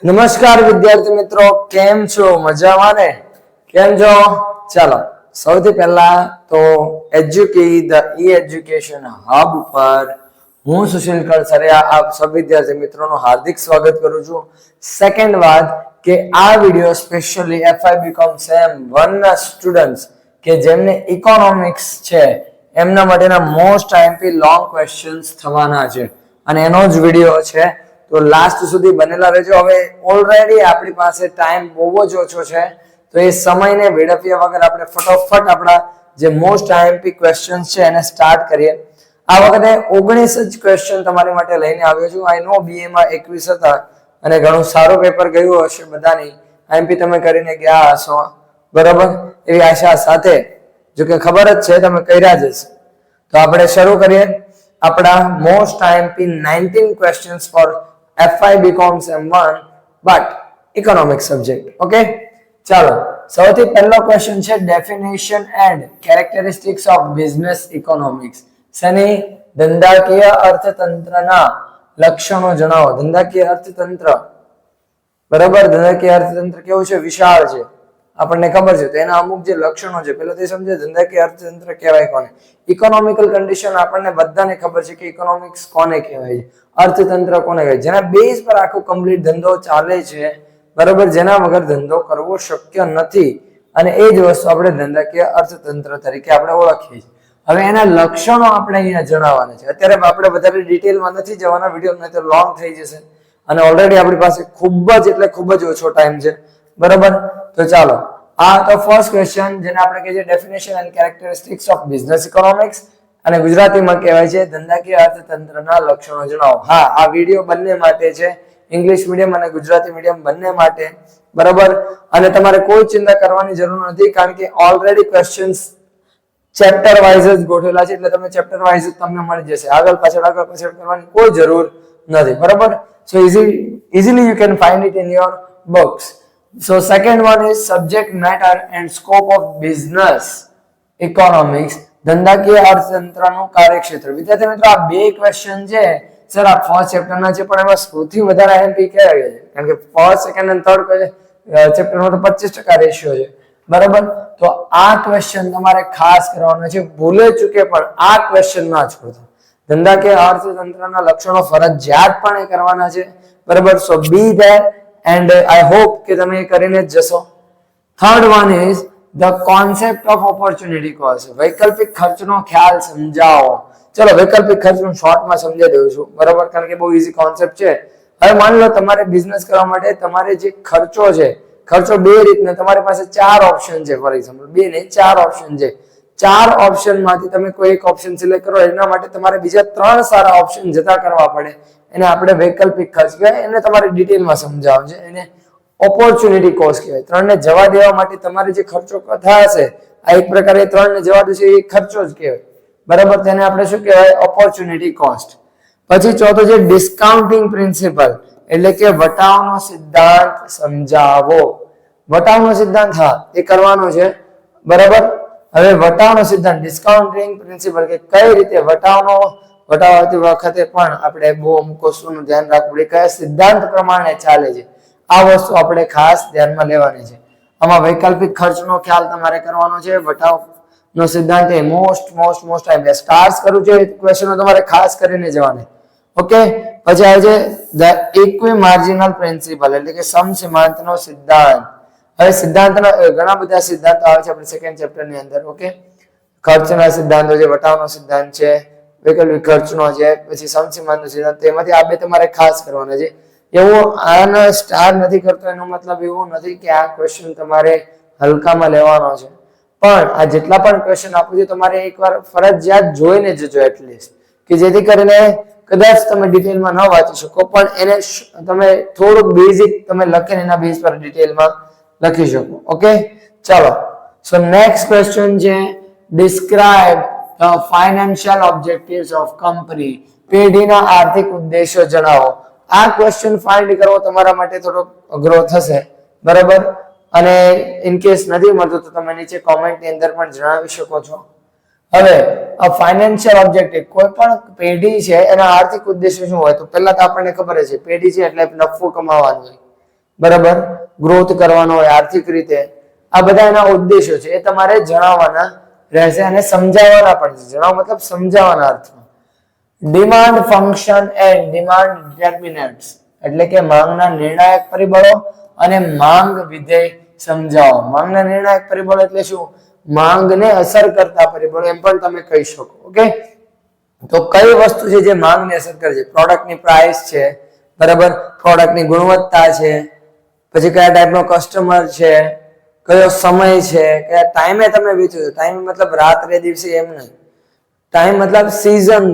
નમસ્કાર વિદ્યાર્થી મિત્રો, કેમ છો? મજામાં ને? કેમ છો? ચાલો સૌથી પહેલા તો એજ્યુકી ધ એજ્યુકેશન હબ પર હું સુશીલ કળસરિયા આપ સબ વિદ્યાર્થી મિત્રોનું હાર્દિક સ્વાગત કરું છું. સેકન્ડ વાત કે આ વિડિયો સ્પેશિયલી FIBCom સેમ 1 ના સ્ટુડન્ટ્સ કે જેમને ઇકોનોમિક્સ છે એમના માટેના મોસ્ટ આઈએમપી લોંગ ક્વેશ્ચન્સ થવાના છે અને એનો જ વિડિયો છે. તો લાસ્ટ સુધી બનેલા રહેજો. હવે ઓલરેડી આપણી પાસે ટાઈમ બહુ જ ઓછો છે, તો એ સમયને વેડફ્યા વગર આપણે ફટાફટ આપણા જે મોસ્ટ આઈએમપી ક્વેશ્ચન્સ છે એને સ્ટાર્ટ કરીએ. આ વખતે 19 જ ક્વેશ્ચન તમારી માટે લઈને આવ્યો છું. આઈ નો BA માં 21 હતા અને ઘણું સારું પેપર ગયું હશે બધાની. આઈએમપી તમે કરીને ગયા હશો, બરાબર? એવી આશા સાથે, જો કે ખબર જ છે તમે કર્યા જ હશે. તો આપણે શરૂ કરીએ આપણા most IMP 19 questions for FIBCom Sem 1 but economic subject. Okay, ચાલો સૌથી પહેલો ક્વેશ્ચન છે definition and characteristics of business economics. શેની? ધંધાકીય અર્થતંત્રના લક્ષણો જણાવો. ધંધાકીય અર્થતંત્ર, બરાબર? ધંધાકીય અર્થતંત્ર કેવું છે? વિશાળ છે, આપણને ખબર છે. તો એના અમુક જે લક્ષણો છે પહેલા તે સમજે. ધંધાકીય અર્થતંત્ર કહેવાય કોને? ઇકોનોમિકલ કન્ડિશન આપણને બધાને ખબર છે કે ઇકોનોમિક્સ કોને કહેવાય છે, અર્થતંત્ર કોને કહેવાય, જેના બેઝ પર આખો કમ્પ્લીટ ધંધો ચાલે છે, બરાબર? જેના વગર ધંધો કરવો શક્ય નથી. અને એ જ વસ્તુ આપણે ધંધાકીય અર્થતંત્ર તરીકે આપણે ઓળખીએ છીએ. હવે એના લક્ષણો આપણે અહીંયા જણાવવાના છે. અત્યારે આપણે વધારે ડિટેલમાં નથી જવાના, વિડીયો નહીં તો લોંગ થઈ જશે અને ઓલરેડી આપણી પાસે ખૂબ જ ઓછો ટાઈમ છે, બરાબર? તો ચાલો, આ તો ફર્સ્ટ ક્વેશ્ચન જેને આપણે કહીએ છીએ definition and characteristics of business economics, અને ગુજરાતીમાં કહેવાય છે ધંધાકીય અર્થતંત્રના લક્ષણો જણાવો. હા, આ વિડીયો બંને માટે છે, ઇંગ્લિશ મીડિયમ અને ગુજરાતી મીડિયમ બંને માટે, બરાબર? અને તમારે કોઈ ચિંતા કરવાની જરૂર નથી, કારણ કે ઓલરેડી ક્વેશ્ચન્સ ચેપ્ટર વાઇઝ જ ગોઠવેલા છે, એટલે તમે ચેપ્ટર વાઇઝ જ તમને મળી જશે. આગળ પાછળ કરવાની કોઈ જરૂર નથી, બરાબર? સો easily you can find it in your books. So second one is subject matter and scope of business economics. ધંધાકીય અર્થતંત્રનું કાર્યક્ષેત્ર. વિદ્યાર્થી મિત્રો, આ બે ક્વેશ્ચન છે સર આ ફર્સ્ટ ચેપ્ટરના છે, પણ એમાં સૌથી વધારે આઈએમપી કયા છે? કારણ કે ફર્સ્ટ, સેકન્ડ અને થર્ડ ચેપ્ટરમાં તો 25% રેશિયો છે, બરાબર? તો આ ક્વેશ્ચન તમારે ખાસ કરવાનો છે. ભૂલે ચૂકે પણ આ ક્વેશ્ચન ના છોડતા. ધંધાકીય અર્થતંત્રના લક્ષણો ફરજિયાતપણે કરવાના છે, બરાબર? સો બી ધેર એન્ડ આઈ હોપ કે તમે એ કરીને જ જશો. Third one is the concept of opportunity cost. વૈકલ્પિક ખર્ચનો ખ્યાલ સમજાવો. ચલો વૈકલ્પિક ખર્ચનું શોર્ટમાં સમજાવી દઉં છું, બરાબર? કારણ કે બહુ ઈઝી કોન્સેપ્ટ છે. હવે માની લો તમારે બિઝનેસ કરવા માટે તમારે જે ખર્ચો છે, ખર્ચો બે રીતના, તમારી પાસે 4 ઓપ્શન છે. ફોર એક્ઝામ્પલ 2 નહીં 4 ઓપ્શન છે. 4 ઓપ્શન માંથી તમે કોઈ એક ઓપ્શન સિલેક્ટ કરો, એના માટે તમારે બીજા 3 સારા ઓપ્શન જતા કરવા પડે. એને આપણે વૈકલ્પિક ખર્ચ કહેવાય. એને તમારે ડિટેલમાં સમજાવવું છે. એને ઓપોર્ચ્યુનિટી કોસ્ટ કહેવાય. 3 ને જવા દેવા માટે તમારે જે ખર્ચો થશે, આ એક પ્રકારે 3 ને જવા દેશે એ ખર્ચો જ કહેવાય, બરાબર? તેને આપણે શું કહેવાય? Opportunity cost. પછી ચોથો છે ડિસ્કાઉન્ટિંગ પ્રિન્સિપલ, એટલે કે વટાવનો સિદ્ધાંત સમજાવો. વટાવનો સિદ્ધાંત, હા, એ કરવાનો છે, બરાબર? હવે વટાવનો સિદ્ધાંત, ડિસ્કાઉન્ટિંગ પ્રિન્સિપલ, કે કઈ રીતે વટાવતી વખતે પણ આપણે બહુ અમુક વસ્તુનું ધ્યાન રાખવું પડે, કયા સિદ્ધાંત પ્રમાણે ચાલે છે, આ વસ્તુ આપણે ખાસ ધ્યાનમાં લેવાની છે. આમાં વૈકલ્પિક ખર્ચનો ખ્યાલ તમારે કરવાનો છે. વટાવનો સિદ્ધાંત એ મોસ્ટ ટાઈમ સ્ટાર્સ કરું છે ક્વેશ્ચનો તમારે ખાસ કરીને જવાના. ઓકે, પછી આવે છે ધ ઇક્વિ માર્જિનલ પ્રિન્સિપલ, એટલે કે સમસીમાંતનો સિદ્ધાંત. હવે સિદ્ધાંતના ઘણા બધા સિદ્ધાંતો આવે છે આપણે સેકન્ડ ચેપ્ટરની અંદર. ઓકે, ખર્ચના સિદ્ધાંતો છે, વટાવનો સિદ્ધાંત છે, વૈકલ્પિક ખર્ચનો છે, પછી સમસીમાંતનો સિદ્ધાંત. એમાંથી આ બે તમારે ખાસ કરવાના છે. એવું આનો સ્ટાર નથી કરતો એનો મતલબ એવું નથી કે આ ક્વેશ્ચન તમારે હલકામાં લેવાનો છે, પણ આ જેટલા પણ ક્વેશ્ચન આપું છું તમારે એકવાર ફરજિયાત જોઈને જજો એટલીસ્ટ, કે જેથી કરીને કદાચ તમે ડિટેલમાં ન વાંચી શકો પણ એને તમે થોડુંક બેઝિક તમે લખીને એના બેઝ પર ડિટેલમાં લખી શકો. ઓકે, ચાલો. સો નેક્સ્ટ ક્વેશ્ચન છે describe the financial objectives of company. પેઢીના આર્થિક ઉદ્દેશો જણાવો. આ ક્વેશ્ચન ફાઇન્ડ કરવો તમારા માટે થોડો અઘરો થશે, બરાબર? અને ઇન કેસ નથી મળતો તો તમે નીચે કોમેન્ટની અંદર પણ જણાવી શકો છો. હવે આ ફાઇનાન્શિયલ ઓબ્જેક્ટિવ, કોઈ પણ પેઢી છે એના આર્થિક ઉદ્દેશ્ય શું હોય? તો પહેલા તો આપણને ખબર છે પેઢી છે એટલે નફો કમાવાનો હોય, બરાબર, ગ્રોથ કરવાનો હોય આર્થિક રીતે, આ બધા એના ઉદ્દેશો છે, એ તમારે જણાવવાના રહેશે અને સમજાવવાના પણ છે. જણાવ મતલબ સમજાવવાના અર્થમાં. Demand function and demand determinants એટલે કે માંગના નિર્ણાયક પરિબળો અને માંગ વિધેય સમજાવો. માંગના નિર્ણાયક પરિબળો એટલે શું? માંગને અસર કરતા પરિબળો એમ પણ તમે કહી શકો. ઓકે, તો કઈ વસ્તુ છે જે માંગને અસર કરે છે? પ્રોડક્ટની પ્રાઇસ છે, બરાબર, પ્રોડક્ટની ગુણવત્તા છે, પછી કયા ટાઈપનો કસ્ટમર છે, કયો સમય છે, કયા ટાઈમે તમે વેચો છો. ટાઈમ મતલબ રાત્રે દિવસે એમ નહીં, ટાઈમ મતલબ સીઝન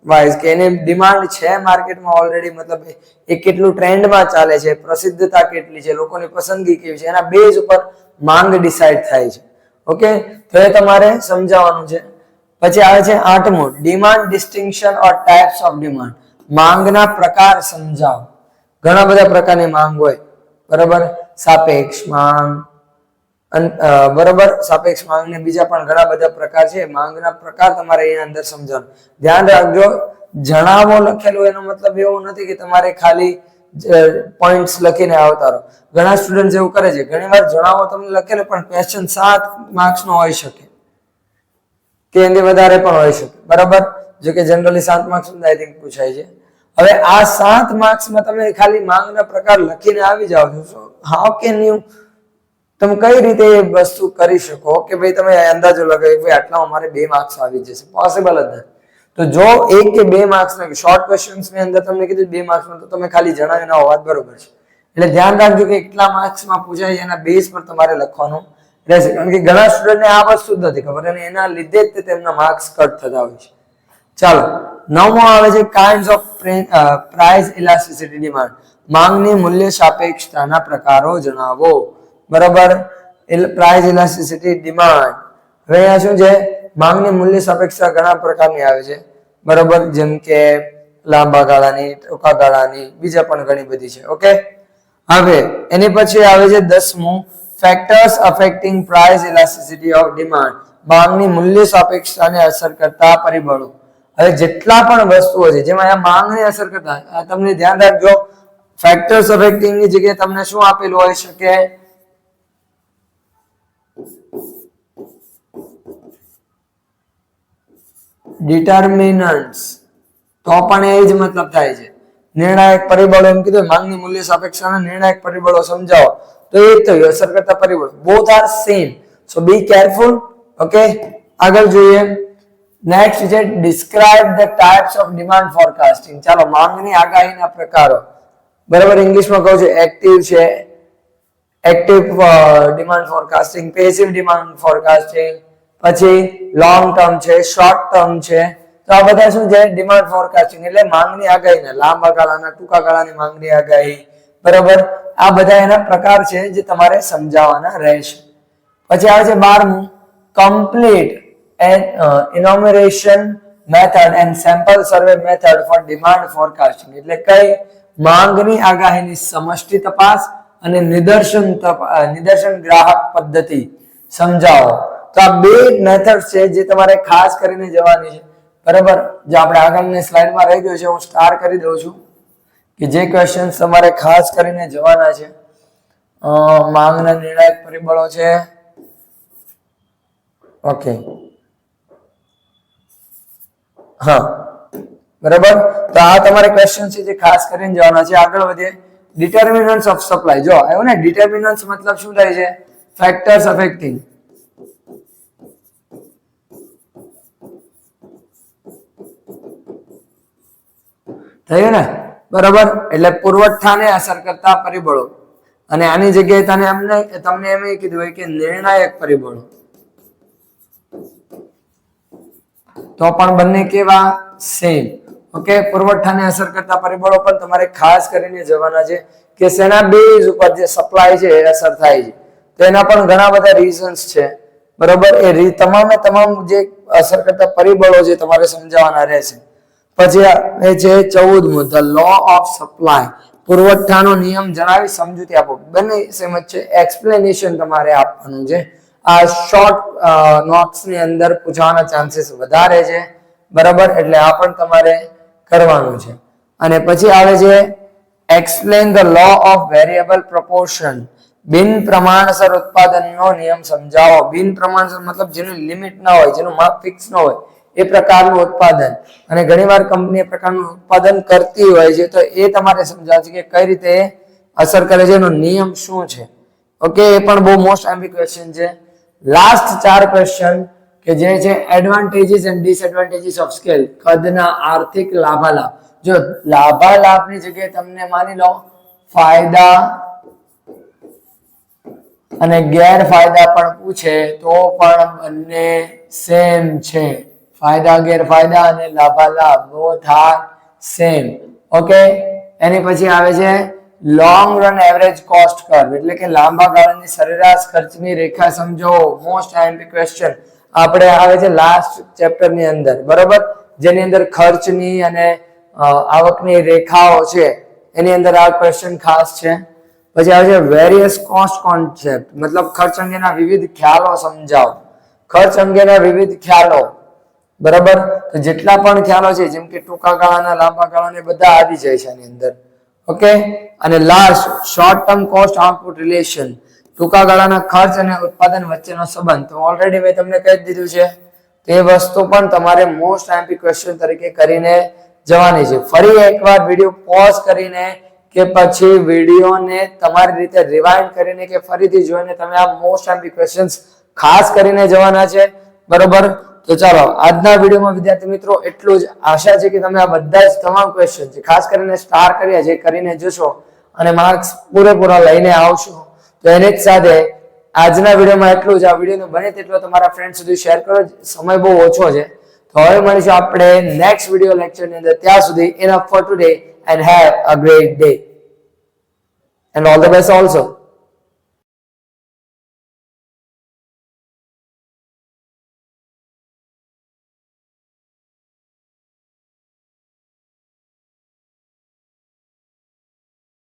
વાઇઝ કે એની ડિમાન્ડ છે માર્કેટમાં ઓલરેડી, મતલબ એ કેટલું ટ્રેન્ડમાં ચાલે છે, પ્રસિદ્ધતા કેટલી છે, લોકોની પસંદગી કેવી છે, એના બેઝ ઉપર માંગ ડિસાઈડ થાય છે. ઓકે, તો એ તમારે સમજાવવાનું છે. પછી આવે છે 8મું, demand distinction or types of demand. માંગના પ્રકાર સમજાવો. ઘણા બધા પ્રકારની માંગ હોય, બરાબર, સાપેક્ષ માંગ, બરાબર, સાપેક્ષ માંગને બીજા પણ ઘણા બધા પ્રકાર છે. માંગના પ્રકાર તમારે અહીંયા અંદર સમજાવવાનું. ધ્યાન રાખજો, જણાવો લખેલું એનો મતલબ એવો નથી કે તમારે ખાલી પોઈન્ટ્સ લખીને આવતા રહો. ઘણા સ્ટુડન્ટ એવું કરે છે, ઘણીવાર જણાવો તમને લખેલો પણ ક્વેશ્ચન 7 માર્ક્સનો હોઈ શકે કે એની વધારે પણ હોઈ શકે, બરાબર, જો કે જનરલી 7 માર્ક્સ આઈ થિંક પૂછાય છે. હવે આ 7 માર્ક્સમાં તમે ખાલી માંગના પ્રકાર લખીને આવી જાઓ છો, હાઉ કેન યુ, તમે કઈ રીતે એ વસ્તુ કરી શકો કે ભાઈ તમે અંદાજો લગાવી ભાઈ આટલા અમારે 2 માર્ક્સ આવી જશે? પોસિબલ જ નથી. તો જો 1 કે 2 માર્ક્સના શોર્ટ ક્વેશ્ચન્સ ની અંદર તમને કીધું 2 માર્ક્સમાં, તો તમે ખાલી જણાવીને આવો, વાત બરોબર છે. એટલે ધ્યાન રાખજો કે કેટલા માર્ક્સમાં પૂછાય એના બેઝ પર તમારે લખવાનું રહેશે, કારણ કે ઘણા સ્ટુડન્ટને આ વસ્તુ જ નથી ખબર અને એના લીધે જ તેમના માર્ક્સ કટ થતા હોય છે. ચાલો, 9મો આવે છે kinds of price elasticity demand. માંગની મૂલ્ય સાપેક્ષતાના પ્રકારો જણાવો. બરાબર, પ્રાઇસ ઇલાસ્ટિસિટી ડિમાન્ડ. હવે અહીંયા શું છે? માંગની મૂલ્ય સાપેક્ષતા ઘણા પ્રકારની આવે છે, બરાબર, જેમ કે લાંબા ગાળાની, ટૂંકા ગાળાની, બીજા પણ ઘણી બધી છે. ઓકે, હવે એની પછી આવે છે 10મું, factors affecting price elasticity of demand. માંગની મૂલ્ય સાપેક્ષતાને અસર કરતા પરિબળો. હવે જેટલા પણ વસ્તુઓ છે જેમાં આ માંગને અસર કરતા, તમને ધ્યાન રાખજો, ફેક્ટર્સ અફેક્ટિંગ ની જગ્યાએ તમને શું આપેલું હોઈ શકે? ડિટર્મિનન્ટ્સ. તો પણ એ જ મતલબ થાય છે. નિર્ણાયક પરિબળો એમ કીધું, માંગની મૂલ્ય સાપેક્ષતાના નિર્ણાયક પરિબળો સમજાવો, તો એ જ થયું, અસર કરતા પરિબળો. Both are same, so be careful. Okay, આગળ જોઈએ. નેક્સ્ટ છે describe the types of demand forecasting. ચાલો, માંગની આગાહીના પ્રકારો, બરાબર, ઇંગ્લિશમાં કહું છું એક્ટિવ છે, active demand forecasting, passive demand forecasting, પછી લોંગ ટર્મ છે, શોર્ટ ટર્મ છે. તો આ બધા શું છે? ડિમાન્ડ ફોરકાસ્ટિંગ એટલે માંગની આગાહીના, લાંબા ગાળાના, ટૂંકા ગાળાની માંગની આગાહી, બરાબર, આ બધા એના પ્રકાર છે જે તમારે સમજાવવાના રહેશે. પછી આવે છે 12મું, complete enumeration method and sample survey method for demand forecasting. એટલે કઈ માંગની આગાહીની સમષ્ટિ તપાસ અને નિદર્શન ગ્રાહક પદ્ધતિ સમજાવો. તો આ બે મેથડ છે જે તમારે ખાસ કરીને જવાની છે, બરાબર. જે આપણે આગળની સ્લાઇડમાં રહી ગયું છે, હું સ્ટાર કરી દઉં છું કે જે ક્વેશ્ચન તમારે ખાસ કરીને જવાના છે. માંગના નિર્ણાયક પરિબળો છે. ઓકે, હા, બરાબર. તો આ તમારે ક્વેશ્ચન છે જે ખાસ કરીને જવાના છે. આગળ વધીએ. Determinants of supply. જો આવ્યો ને, ડિટર્મિનન્ટ્સ મતલબ શું થાય છે? Factors affecting. થયું ને, બરાબર. એટલે પુરવઠાને અસર કરતા પરિબળો, અને આની જગ્યાએ તમને એમ કીધું હોય કે નિર્ણાયક પરિબળો. તો પણ બંને કેવા? સેમ. ઓકે, પુરવઠાને અસર કરતા પરિબળો પણ તમારે ખાસ કરીને જવાના છે કે શેના બેઝ ઉપર જે સપ્લાય છે એ અસર થાય છે. તો એના પણ ઘણા બધા રીઝન્સ છે, બરોબર. એ તમામે તમામ જે અસર કરતા પરિબળો છે તમારે સમજાવવાના રહેશે. પછી એ છે 14મું, ધ લો ઓફ સપ્લાય. પુરવઠાનો નિયમ જણાવી સમજૂતી આપો. બંને સેમ જ છે. એક્સપ્લેનેશન તમારે આપવાનું છે. આ શોર્ટ નોટ્સ ની અંદર પૂછવાના ચાન્સીસ વધારે છે, બરાબર. એટલે આ પણ તમારે કરવાનું છે. અને પછી આવે છે explain the law of variable proportion. બિન પ્રમાણસર ઉત્પાદનનો નિયમ સમજાવો. બિન પ્રમાણસર મતલબ જેનું લિમિટ ના હોય, જેનું માપ ફિક્સ ન હોય, એ પ્રકારનું ઉત્પાદન. અને ઘણીવાર કંપની એ પ્રકારનું ઉત્પાદન કરતી હોય છે, તો એ તમારે સમજાવશે કે કઈ રીતે અસર કરે છે, એનો નિયમ શું છે. ઓકે, એ પણ બહુ મોસ્ટ આઈમ્પી ક્વેશ્ચન છે. લાસ્ટ 4 ક્વેશ્ચન કે જે છે advantages and disadvantages of scale. કદના આર્થિક લાભાલાભ. જો લાભાલાભની જગ્યાએ તમને માની લો ફાયદા અને ગેરફાયદા પણ પૂછે તો પણ બંને સેમ છે. ફાયદા ગેરફાયદા અને લાભાલાભ બોથ આર સેમ. ઓકે, એની પછી આવે છે long run average cost curve, એટલે કે લાંબા ગાળાની સરેરાશ ખર્ચની રેખા સમજો. મોસ્ટ આઈએમપી ક્વેશ્ચન આપણે આવે છે લાસ્ટ ચેપ્ટર ની અંદર, બરોબર, જેની અંદર ખર્ચની અને આવકની રેખાઓ છે, એની અંદર આ ક્વેશ્ચન ખાસ છે. પછી આવે છે વેરિયસ કોસ્ટ કોન્સેપ્ટ, મતલબ ખર્ચ અંગેના વિવિધ ખ્યાલો સમજાવો. ખર્ચ અંગેના વિવિધ ખ્યાલો, બરાબર, તો જેટલા પણ ખ્યાલો છે જેમ કે ટૂંકા ગાળાના, લાંબા ગાળાના, બધા આવી જાય છે આની અંદર. ઓકે, અને last short term cost output relation, ટૂંકા ગાળાના ખર્ચ અને ઉત્પાદન વચ્ચેનો સંબંધ. તો ઓલરેડી મેં તમને કહી દીધું છે, તે વસ્તુ પણ તમારે મોસ્ટ આઈએમપી ક્વેશ્ચન તરીકે કરીને જવાની છે. ફરી એકવાર વિડીયો પોઝ કરીને કે પછી વિડીયોને તમારી રીતે રિવાઇન્ડ કરીને કે ફરીથી જોઈને તમે આ મોસ્ટ આઈએમપી ક્વેશ્ચન્સ ખાસ કરીને જવાના છે, બરોબર. તો ચાલો આજના વિડીયોમાં વિદ્યાર્થી મિત્રો એટલું જ. આશા છે કે તમે આ બધા જ તમામ ક્વેશ્ચન છે ખાસ કરીને સ્ટાર કર્યા છે કરીને જશો અને માર્ક્સ પૂરેપૂરા લઈને આવશો. તો એની જ સાથે આજના વિડીયોમાં એટલું જ. આ વિડીયોને બને તેટલો તમારા ફ્રેન્ડ સુધી શેર કરો. સમય બહુ ઓછો છે, તો હવે મળીશું આપણે નેક્સ્ટ વિડીયો લેક્ચરની અંદર. ત્યાં સુધી enough for today and have a great day and all the best also.